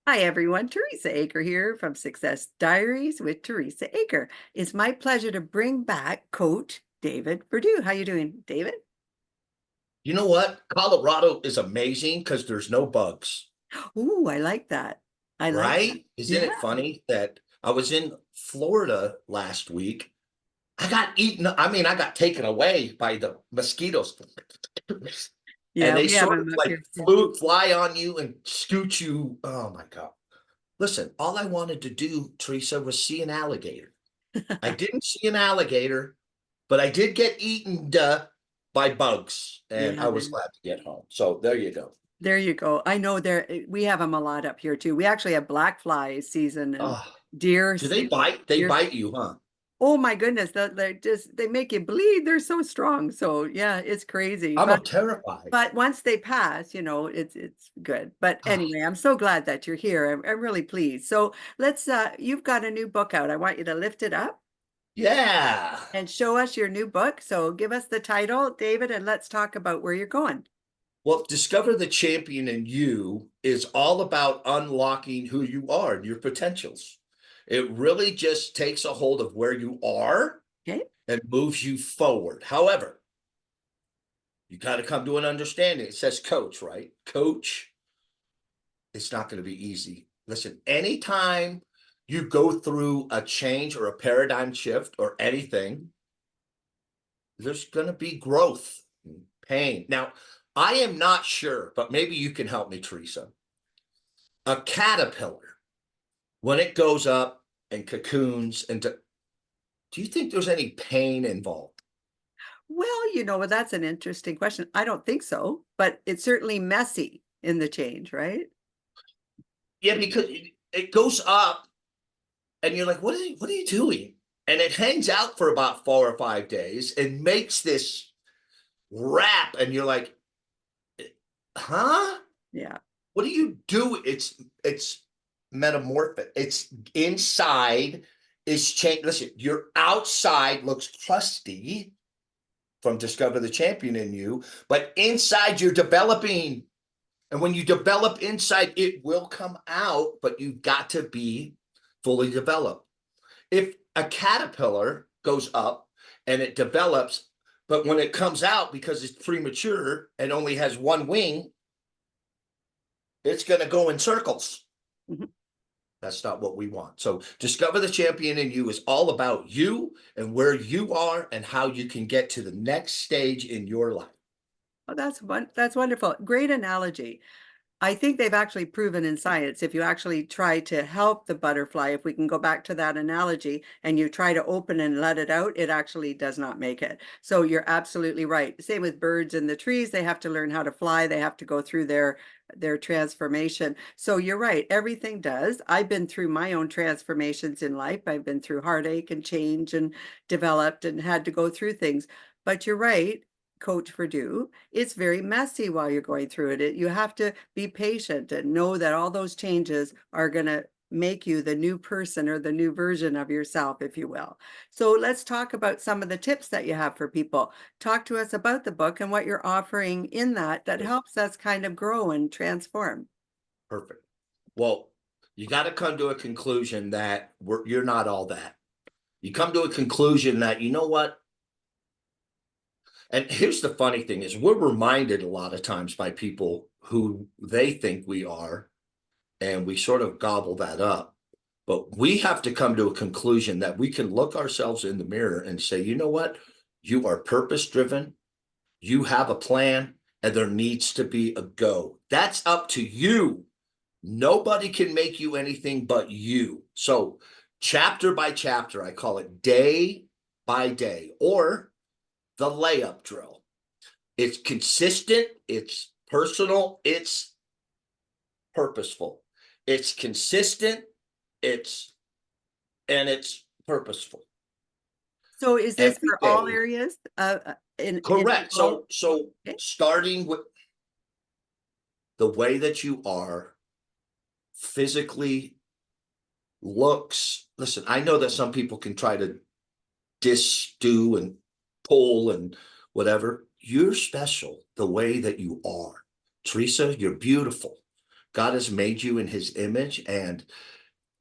Hi everyone, Teresa Aker here from Success Diaries with Teresa Aker. It's my pleasure to bring back Coach David Verdu. How you doing, David? You know what? Colorado is amazing because there's no bugs, Ooh, I like that. I like that. right? Isn't Yeah. it funny that I was in Florida last week? I got eaten. I mean, I got taken away by the mosquitoes. And Yeah, they we have sort of them up like here too. fly on you and scoot you. Oh my God. Listen, all I wanted to do, Teresa, was see an alligator. I didn't see an alligator, but I did get eaten by bugs, and Yeah, I was glad to get home. So there you go. there you go. I know we have them a lot up here too. We actually have black fly season and Oh, deer. do they bite? They Deer. bite you, huh? Oh my goodness, they make you bleed. They're so strong. So yeah, it's crazy. I'm terrified. But once they pass, it's good. But Ah, anyway, I'm so glad that you're here. I'm really pleased. So you've got a new book out. I want you to lift it up yeah. and show us your new book. So give us the title, David, and let's talk about where you're going. Well, Discover the Champion in You is all about unlocking who you are and your potentials. It really just takes a hold of where you are Okay. and moves you forward. However, you got to come to an understanding. It says coach, right? Coach, it's not going to be easy. Listen, anytime you go through a change or a paradigm shift or anything, there's going to be growth, pain. Now, I am not sure, but maybe you can help me, Teresa. A caterpillar, when it goes up and cocoons, do you think there's any pain involved? Well, that's an interesting question. I don't think so, but it's certainly messy in the change, right? Yeah, because it goes up, and you're like, what are you doing? And it hangs out for about 4 or 5 days and makes this wrap, and you're like, huh? Yeah. What do you do? It's metamorphic. It's inside is changed. Listen, your outside looks crusty from Discover the Champion in You, but inside you're developing. And when you develop inside, it will come out, but you've got to be fully developed. If a caterpillar goes up and it develops, but when it comes out because it's premature and only has one wing, it's going to go in circles. Mhm. That's not what we want. So, Discover the Champion in You is all about you and where you are and how you can get to the next stage in your life. Oh, that's wonderful. Great analogy. I think they've actually proven in science, if you actually try to help the butterfly, if we can go back to that analogy, and you try to open and let it out, it actually does not make it. So you're absolutely right. Same with birds and the trees, they have to learn how to fly, they have to go through their transformation. So you're right, everything does. I've been through my own transformations in life. I've been through heartache and change and developed and had to go through things. But you're right, Coach Verdu, it's very messy while you're going through it. You have to be patient and know that all those changes are going to make you the new person or the new version of yourself, if you will. So let's talk about some of the tips that you have for people. Talk to us about the book and what you're offering in that helps us kind of grow and transform. Perfect. Well, you got to come to a conclusion that you're not all that. You come to a conclusion that, you know what? And here's the funny thing is we're reminded a lot of times by people who they think we are, and we sort of gobble that up. But we have to come to a conclusion that we can look ourselves in the mirror and say, you know what? You are purpose driven. You have a plan, and there needs to be a go. That's up to you. Nobody can make you anything but you. So, chapter by chapter, I call it day by day or the layup drill. It's consistent, it's personal, it's purposeful. It's consistent, it's it's purposeful. So is this Every for all day. areas in Correct. all? So Okay. starting with the way that you are physically, looks. Listen, I know that some people can try to do and pull and whatever. You're special the way that you are. Teresa, you're beautiful. God has made you in his image, and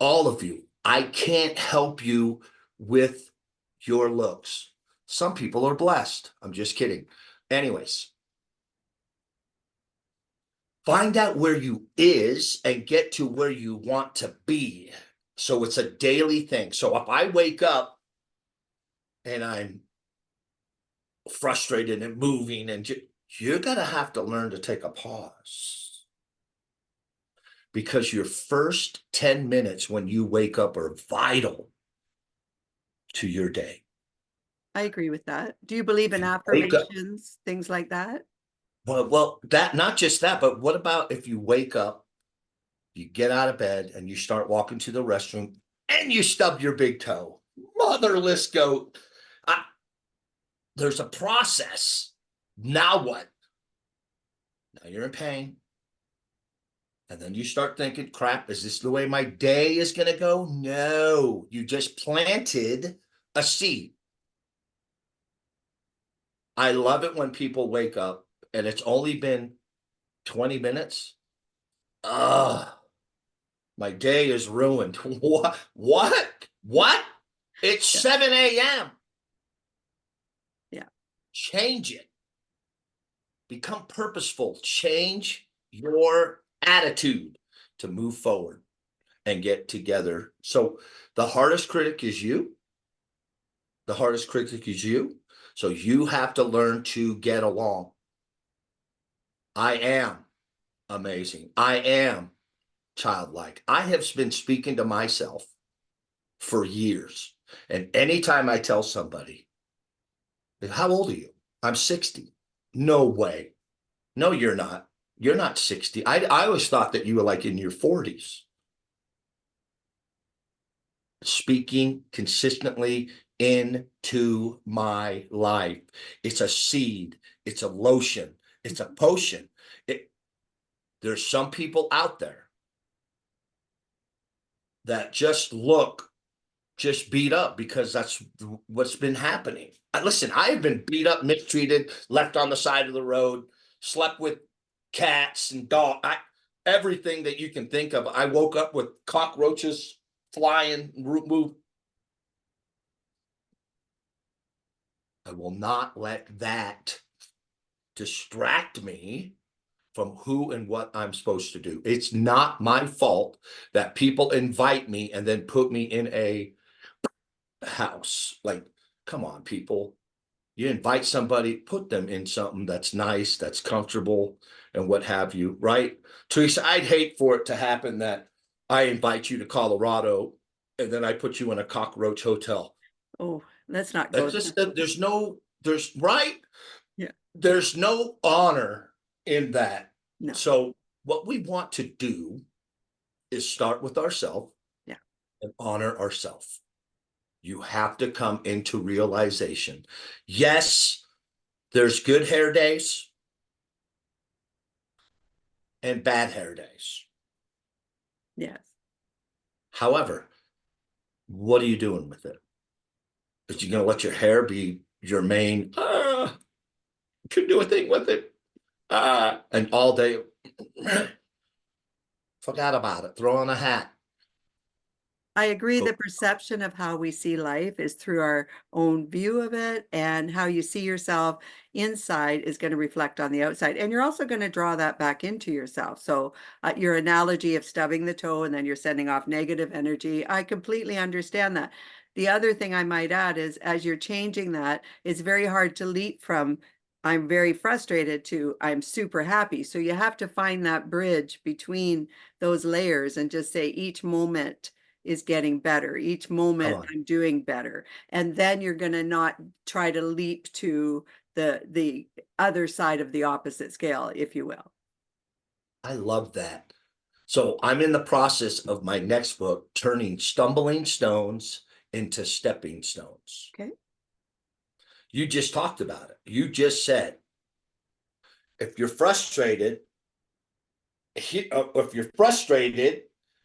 all of you, I can't help you with your looks. Some people are blessed. I'm just kidding. Anyways, find out where you is and get to where you want to be. So it's a daily thing. So if I wake up and I'm frustrated and moving, and you're going to have to learn to take a pause, because your first 10 minutes when you wake up are vital to your day. I agree with that. Do you believe in Wake up. affirmations, things like that? Well, that, not just that, but what about if you wake up, you get out of bed and you start walking to the restroom and you stub your big toe? Motherless goat. There's a process. Now what? Now you're in pain. And then you start thinking, crap, is this the way my day is going to go? No, you just planted a seed. I love it when people wake up and it's only been 20 minutes. My day is ruined. What? What? It's Yeah. 7 a.m. Yeah. Change it. Become purposeful. Change your attitude to move forward and get together. So the hardest critic is you. The hardest critic is you. So you have to learn to get along. I am amazing. I am childlike. I have been speaking to myself for years. And anytime I tell somebody, how old are you? I'm 60. No way. No, you're not. You're not 60. I always thought that you were like in your 40s. Speaking consistently into my life. It's a seed. It's a lotion. It's a potion. There's some people out there that just look just beat up because that's what's been happening. Listen, I've been beat up, mistreated, left on the side of the road, slept with cats and dogs, everything that you can think of. I woke up with cockroaches flying, move. I will not let that distract me from who and what I'm supposed to do. It's not my fault that people invite me and then put me in a house. Like, come on, people. You invite somebody, put them in something that's nice, that's comfortable, and what have you, right? Teresa, I'd hate for it to happen that I invite you to Colorado and then I put you in a cockroach hotel. Oh, let's not go That's there. just, there's right? Yeah. There's no honor in that. No. So what we want to do is start with ourselves, Yeah. and honor ourselves. You have to come into realization. Yes, there's good hair days and bad hair days. Yes. However, what are you doing with it? Is you going to let your hair be your main, could do a thing with it, and all day, forgot about it, throw on a hat. I agree. Go. The perception of how we see life is through our own view of it, and how you see yourself inside is going to reflect on the outside. And you're also going to draw that back into yourself. So your analogy of stubbing the toe and then you're sending off negative energy, I completely understand that. The other thing I might add is as you're changing that, it's very hard to leap from I'm very frustrated to I'm super happy. So you have to find that bridge between those layers and just say each moment is getting better. Each Come moment on. I'm doing better. And then you're going to not try to leap to the other side of the opposite scale, if you will. I love that. So I'm in the process of my next book, turning stumbling stones into stepping stones. Okay. You just talked about it. You just said, if you're frustrated,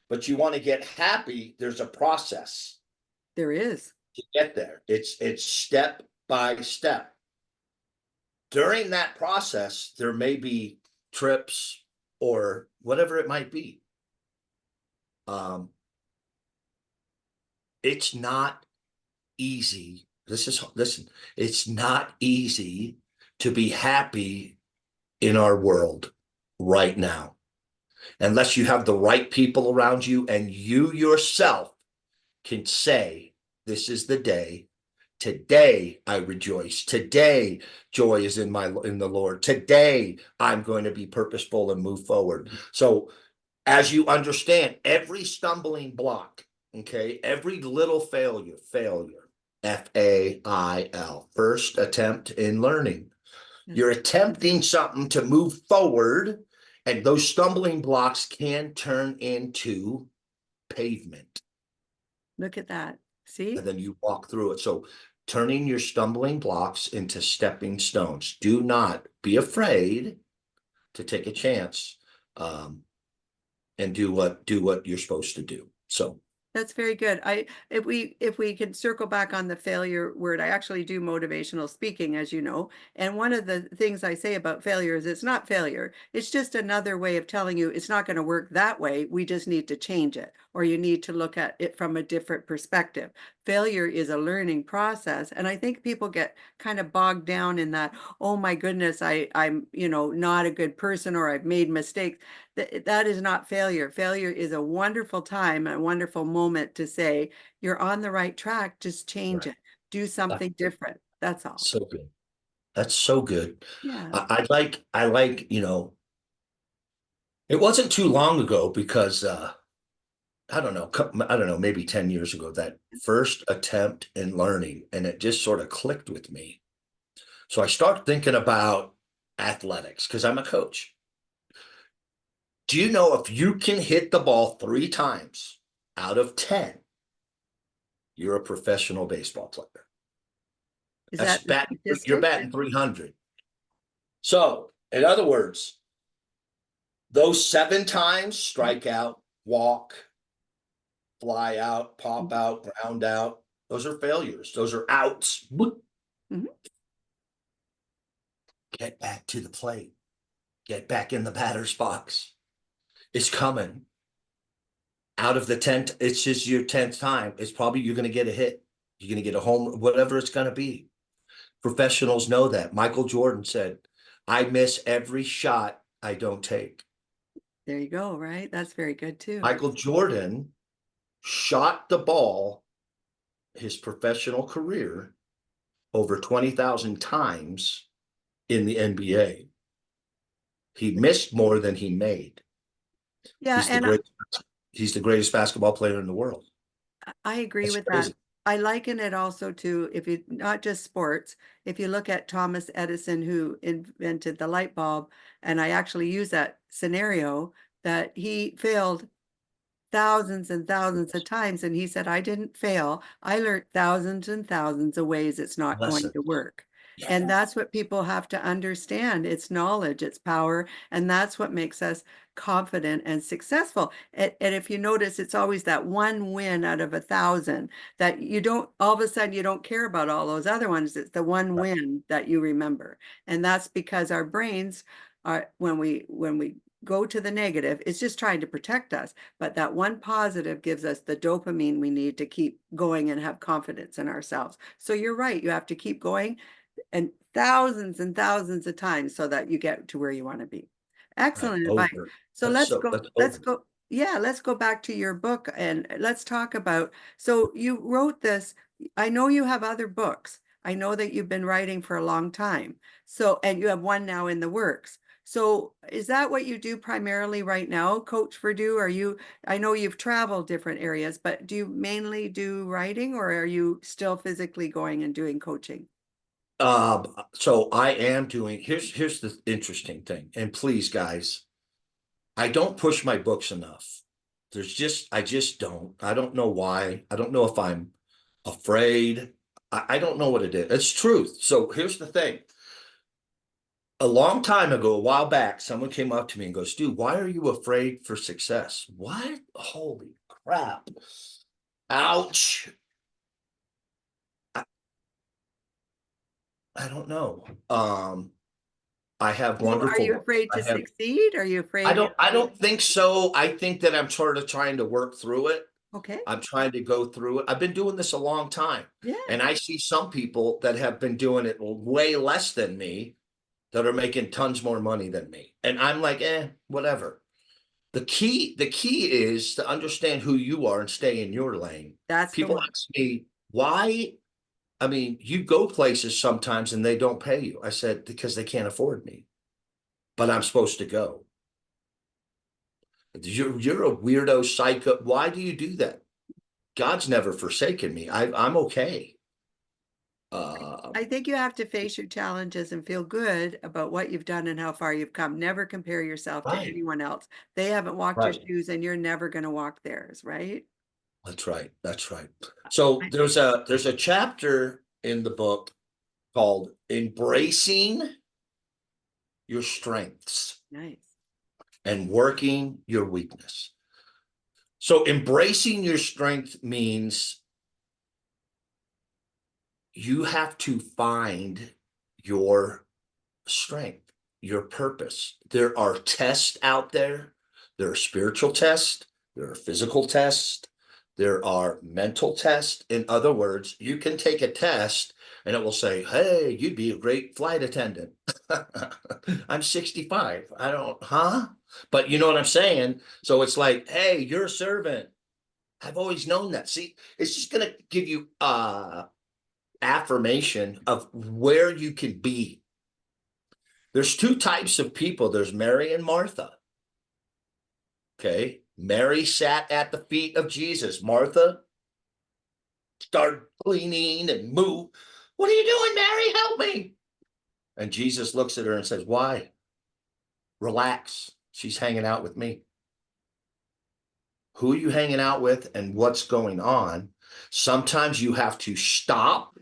but you want to get happy, there's a process There is. to get there. It's step by step. During that process, there may be trips, or whatever it might be. It's not easy. Listen, it's not easy to be happy in our world right now, unless you have the right people around you and you yourself can say, this is the day. Today I rejoice. Today joy is in the Lord. Today I'm going to be purposeful and move forward. So as you understand, every stumbling block, okay, every little failure, FAIL, first attempt in learning. You're attempting something to move forward, and those stumbling blocks can turn into pavement. Look at that. See? And then you walk through it. So turning your stumbling blocks into stepping stones. Do not be afraid to take a chance, and do what you're supposed to do. So That's very good. If we can circle back on the failure word, I actually do motivational speaking, as you know. And one of the things I say about failure is it's not failure. It's just another way of telling you it's not going to work that way. We just need to change it, or you need to look at it from a different perspective. Failure is a learning process. And I think people get kind of bogged down in that, oh my goodness, I'm, not a good person, or I've made mistakes. That is not failure. Failure is a wonderful time, a wonderful moment to say, you're on the right track, just change right. it. Do something different. That's all. So good. That's so good. Yeah. I like, it wasn't too long ago because I don't know, maybe 10 years ago, that first attempt in learning, and it just sort of clicked with me. So I started thinking about athletics because I'm a coach. Do you know if you can hit the ball 3 times out of 10, you're a professional baseball player? Is That's that the you're statistic? batting 300. So, in other words, those 7 times, strike out, walk, fly out, pop out, ground out, those are failures. Those are outs. Mhm. Get back to the plate. Get back in the batter's box. It's coming. Out of the 10, it's just your 10th time. It's probably you're going to get a hit. You're going to get a home, whatever it's going to be. Professionals know that. Michael Jordan said, I miss every shot I don't take. There you go, right? That's very good too. Michael Jordan shot the ball his professional career over 20,000 times in the NBA. He missed more than he made. Yeah, He's the and great he's the greatest basketball player in the world. I agree That's with that. crazy. I liken it also to, if you, not just sports, if you look at Thomas Edison, who invented the light bulb, and I actually use that scenario, that he failed thousands and thousands of times. And he said, I didn't fail. I learned thousands and thousands of ways it's not going Lesson. to work. Yeah. And that's what people have to understand. It's knowledge, it's power, and that's what makes us confident and successful. And if you notice, it's always that one win out of 1,000 that you don't, all of a sudden, you don't care about all those other ones. It's the one Right. win that you remember. And that's because our brains are, when we go to the negative, it's just trying to protect us. But that one positive gives us the dopamine we need to keep going and have confidence in ourselves. So you're right. You have to keep going and thousands of times so that you get to where you want to be. Right. Excellent advice. Over. So let's go, That's over. yeah, let's go back to your book and let's talk about, so you wrote this, I know you have other books. I know that you've been writing for a long time. So, and you have one now in the works. So is that what you do primarily right now, Coach Verdu? I know you've traveled different areas, but do you mainly do writing, or are you still physically going and doing coaching? So I am doing, here's the interesting thing. And please, guys, I don't push my books enough. I just don't. I don't know why. I don't know if I'm afraid. I don't know what it is. It's truth. So here's the thing. A long time ago, a while back, someone came up to me and goes, dude, why are you afraid for success? What? Holy crap. Ouch. I, I don't know. I have So are wonderful you books. afraid to succeed? Are you afraid? I don't think so. I think that I'm sort of trying to work through it. Okay. I'm trying to go through it. I've been doing this a long time. Yeah. And I see some people that have been doing it way less than me that are making tons more money than me. And I'm like, whatever. The key is to understand who you are and stay in your lane. That's the People one. ask me, why? I mean, you go places sometimes and they don't pay you. I said, because they can't afford me, but I'm supposed to go. You're a weirdo psycho. Why do you do that? God's never forsaken me. I'm okay. I think you have to face your challenges and feel good about what you've done and how far you've come. Never compare yourself to Right, anyone else. They haven't walked your right. shoes and you're never going to walk theirs, right? That's right. That's right. So I- there's a chapter in the book called Embracing Your Strengths Nice. and Working Your Weakness. So embracing your strength means you have to find your strength, your purpose. There are tests out there. There are spiritual tests. There are physical tests. There are mental tests. In other words, you can take a test and it will say, hey, you'd be a great flight attendant. I'm 65. I don't, huh? But you know what I'm saying? So it's like, hey, you're a servant. I've always known that. See, it's just going to give you affirmation of where you can be. There's two types of people. There's Mary and Martha. Okay. Mary sat at the feet of Jesus. Martha started cleaning and move. What are you doing, Mary? Help me. And Jesus looks at her and says, why? Relax. She's hanging out with me. Who are you hanging out with and what's going on? Sometimes you have to stop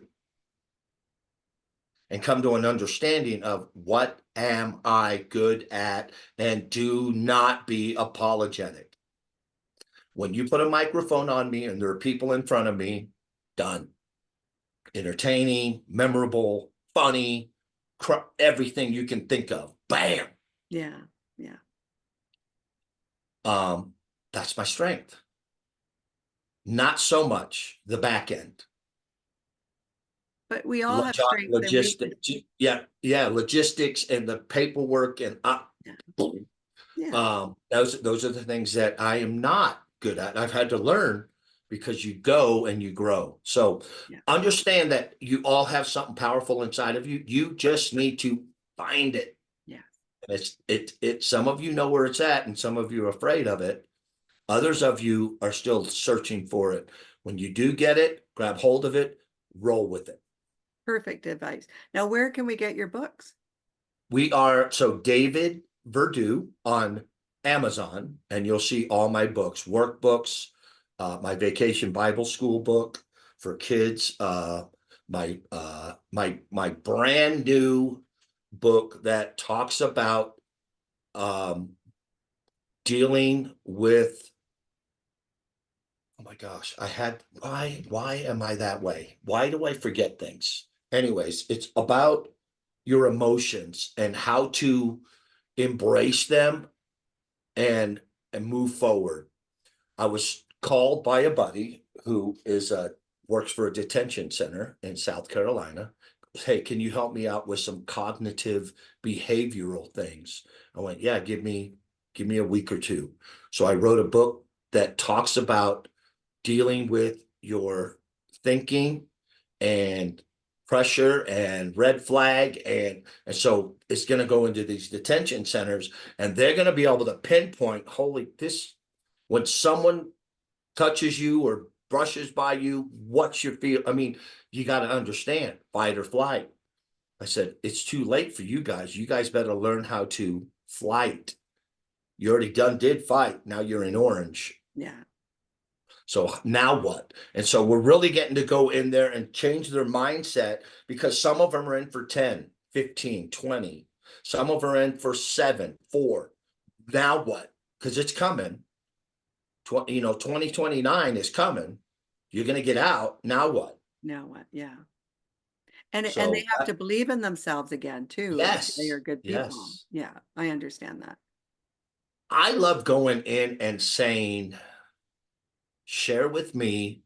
and come to an understanding of what am I good at, and do not be apologetic. When you put a microphone on me and there are people in front of me, done. Entertaining, memorable, funny, everything you can think of. Bam. Yeah. Yeah. That's my strength. Not so much the back end. But we all have strengths and Logistics, weaknesses. logistics and the paperwork and Yeah. Yeah. those are the things that I am not good at. I've had to learn because you go and you grow. So Yeah. understand that you all have something powerful inside of you. You just need to find it. Yeah. It's some of you know where it's at and some of you are afraid of it. Others of you are still searching for it. When you do get it, grab hold of it, roll with it. Perfect advice. Now, where can we get your books? We are David Verdu on Amazon, and you'll see all my books, workbooks, my vacation Bible school book for kids, my brand new book that talks about dealing with. Oh my gosh, why am I that way? Why do I forget things? Anyways, it's about your emotions and how to embrace them and move forward. I was called by a buddy who is works for a detention center in South Carolina. Hey, can you help me out with some cognitive behavioral things? I went, yeah, give me a week or two. So I wrote a book that talks about dealing with your thinking and pressure and red flag, and so it's going to go into these detention centers and they're going to be able to pinpoint, holy, this, when someone touches you or brushes by you, what's your feel? I mean, you got to understand fight or flight. I said, it's too late for you guys. You guys better learn how to flight. You already did fight. Now you're in orange. Yeah. So now what? And so we're really getting to go in there and change their mindset, because some of them are in for 10, 15, 20. Some of them are in for 7, 4. Now what? Because it's coming. 2029 is coming. You're going to get out. Now what? Now what? Yeah. And they So have to believe in themselves again too, like they are yes, good people. yes. Yeah, I understand that. I love going in and saying, share with me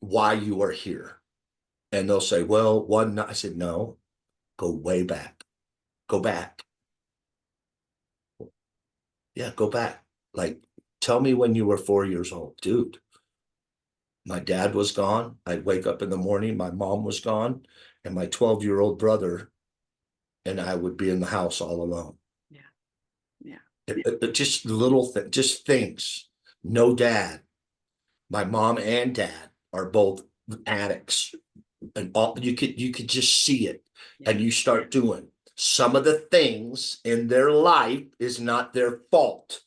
why you are here. And they'll say, well, one night. I said, no, go way back. Go back. Yeah, go back. Like, tell me when you were 4 years old. Dude, my dad was gone. I'd wake up in the morning, my mom was gone, and my 12-year-old brother and I would be in the house all alone. Yeah, yeah, Just little just things. No dad. My mom and dad are both addicts, and all you could just see it, yeah, and you start doing some of the things in their life is not their fault.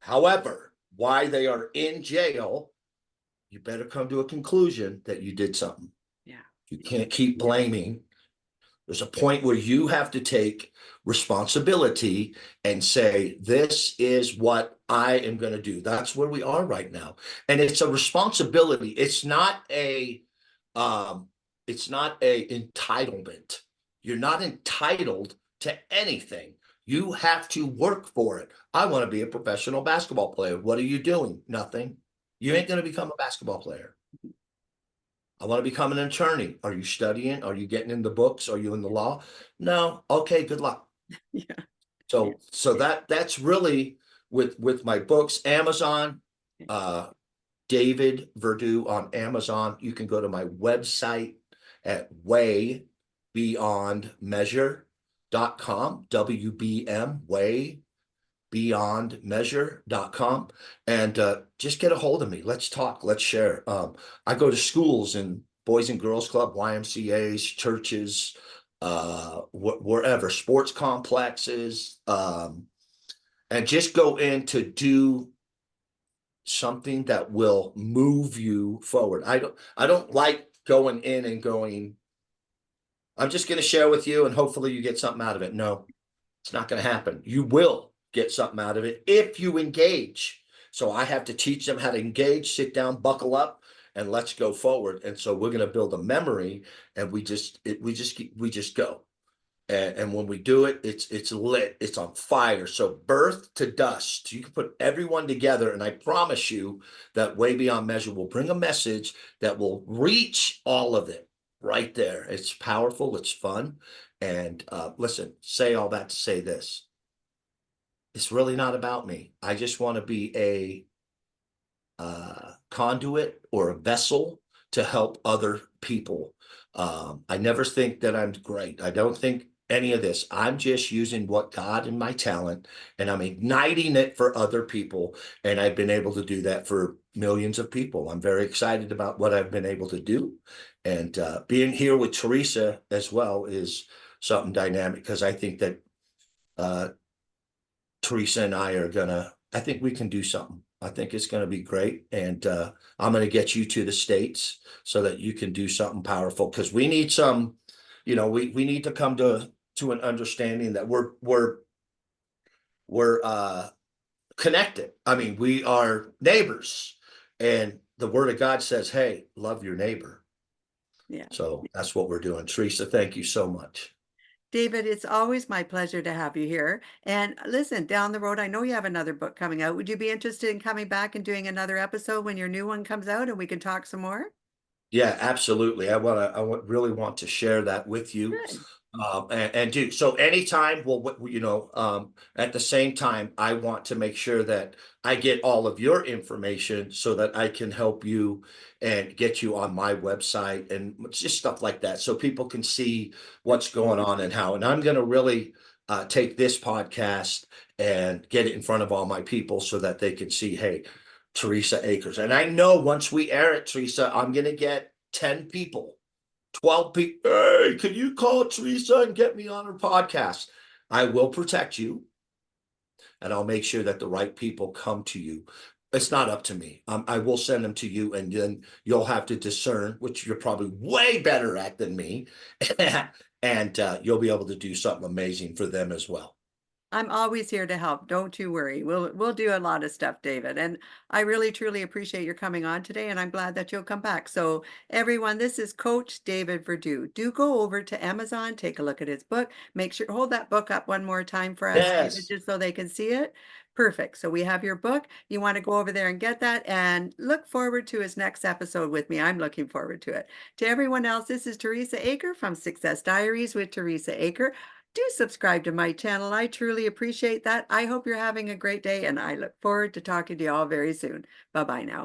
However, why they are in jail, you better come to a conclusion that you did something. yeah, You yeah, can't keep blaming. There's a point where you have to take responsibility and say, this is what I am going to do. That's where we are right now. And it's a responsibility. Um, it's not a entitlement. You're not entitled to anything. You have to work for it. I want to be a professional basketball player. What are you doing? Nothing. You yeah, ain't going to become a basketball player. I want to become an attorney. Are you studying? Are you getting in the books? Are you in the law? No. Okay, good luck. yeah, yeah, So yeah, that's really with my books, Amazon, yeah. uh David Verdu on Amazon. You can go to my website at waybeyondmeasure.com, WBM, waybeyondmeasure.com, and just get a hold of me. Let's talk, let's share. I go to schools and Boys and Girls Club, YMCA's, churches, wherever, sports complexes, and just go in to do something that will move you forward. I don't like going in and going, I'm just going to share with you and hopefully you get something out of it. No, it's not going to happen. You will get something out of it if you engage. So I have to teach them how to engage, sit down, buckle up, and let's go forward. And so we're going to build a memory, and we just go. And when we do it, it's lit, it's on fire. So birth to dust, you can put everyone together, and I promise you that Way Beyond Measure will bring a message that will reach all of it right there. It's powerful, it's fun. And listen, say all that to say this. It's really not about me. I just want to be a conduit or a vessel to help other people. I never think that I'm great. I don't think any of this. I'm just using what God and my talent, and I'm igniting it for other people. And I've been able to do that for millions of people. I'm very excited about what I've been able to do. And being here with Teresa as well is something dynamic, because I think that uh, Teresa and I are I think we can do something. I think it's gonna be great. And I'm gonna get you to the States so that you can do something powerful, because we need some, we need to come to an understanding that we're connected. I mean, we are neighbors, and the word of God says, hey, love your neighbor. Yeah. So that's what we're doing. Teresa, thank you so much. David, it's always my pleasure to have you here. And listen, down the road, I know you have another book coming out. Would you be interested in coming back and doing another episode when your new one comes out and we can talk some more? Yeah, absolutely. Really want to share that with you. Good. And do so anytime. Well, at the same time, I want to make sure that I get all of your information so that I can help you and get you on my website and just stuff like that, so people can see what's going on and how. And I'm going to really take this podcast and get it in front of all my people so that they can see, hey, Teresa Akers. And I know once we air it, Teresa, I'm going to get 10 people, 12 people. Hey, can you call Teresa and get me on her podcast? I will protect you, and I'll make sure that the right people come to you. It's not up to me. I will send them to you, and then you'll have to discern, which you're probably way better at than me. And you'll be able to do something amazing for them as well. I'm always here to help. Don't you worry. We'll do a lot of stuff, David. And I really truly appreciate your coming on today, and I'm glad that you'll come back. So, everyone, this is Coach David Verdu. Do go over to Amazon, take a look at his book. Make sure hold that book up one more time for us, David, Yes. just so they can see it. Perfect. So we have your book. You want to go over there and get that and look forward to his next episode with me. I'm looking forward to it. To everyone else, this is Teresa Aker from Success Diaries with Teresa Aker. Do subscribe to my channel. I truly appreciate that. I hope you're having a great day, and I look forward to talking to you all very soon. Bye-bye now.